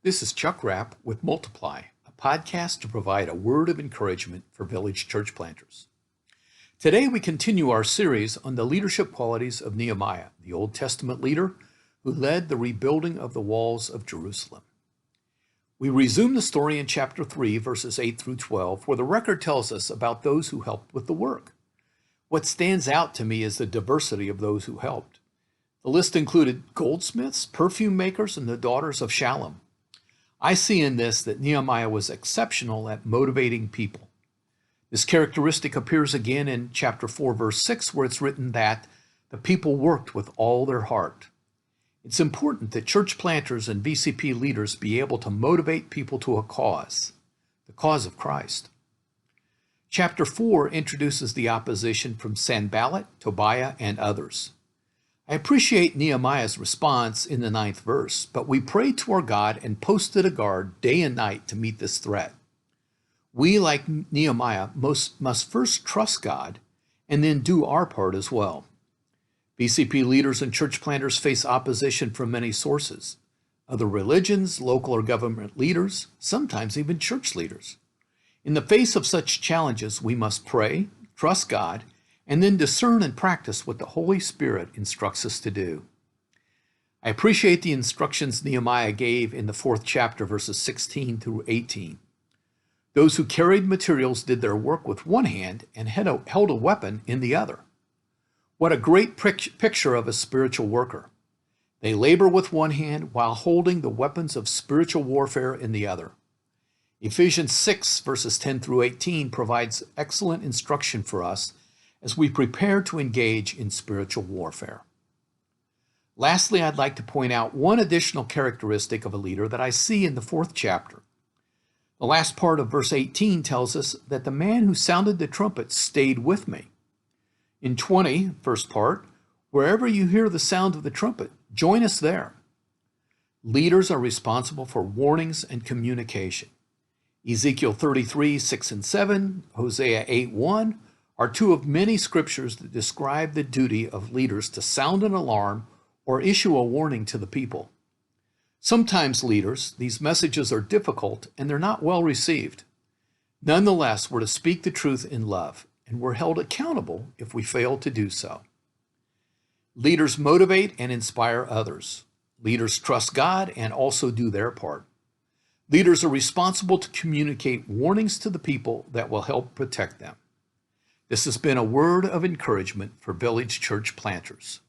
This is Chuck Rapp with Multiply, a podcast to provide a word of encouragement for village church planters. Today we continue our series on the leadership qualities of Nehemiah, the Old Testament leader who led the rebuilding of the walls of Jerusalem. We resume the story in chapter 3, verses 8 through 12, where the record tells us about those who helped with the work. What stands out to me is the diversity of those who helped. The list included goldsmiths, perfume makers, and the daughters of Shallum. I see in this that Nehemiah was exceptional at motivating people. This characteristic appears again in chapter 4, verse 6, where it's written that the people worked with all their heart. It's important that church planters and VCP leaders be able to motivate people to a cause, the cause of Christ. Chapter 4 introduces the opposition from Sanballat, Tobiah, and others. I appreciate Nehemiah's response in the 9th verse, but we prayed to our God and posted a guard day and night to meet this threat. We, like Nehemiah, must first trust God and then do our part as well. VCP leaders and church planters face opposition from many sources: other religions, local or government leaders, sometimes even church leaders. In the face of such challenges, we must pray, trust God, and then discern and practice what the Holy Spirit instructs us to do. I appreciate the instructions Nehemiah gave in the 4th chapter, verses 16 through 18. Those who carried materials did their work with one hand and held a weapon in the other. What a great picture of a spiritual worker. They labor with one hand while holding the weapons of spiritual warfare in the other. Ephesians 6, verses 10 through 18 provides excellent instruction for us as we prepare to engage in spiritual warfare. Lastly, I'd like to point out one additional characteristic of a leader that I see in the 4th chapter. The last part of verse 18 tells us that the man who sounded the trumpet stayed with me. In 20, first part, wherever you hear the sound of the trumpet, join us there. Leaders are responsible for warnings and communication. Ezekiel 33, 6 and 7, Hosea 8, 1, are two of many scriptures that describe the duty of leaders to sound an alarm or issue a warning to the people. Sometimes leaders, these messages are difficult and they're not well received. Nonetheless, we're to speak the truth in love, and we're held accountable if we fail to do so. Leaders motivate and inspire others. Leaders trust God and also do their part. Leaders are responsible to communicate warnings to the people that will help protect them. This has been a word of encouragement for village church planters.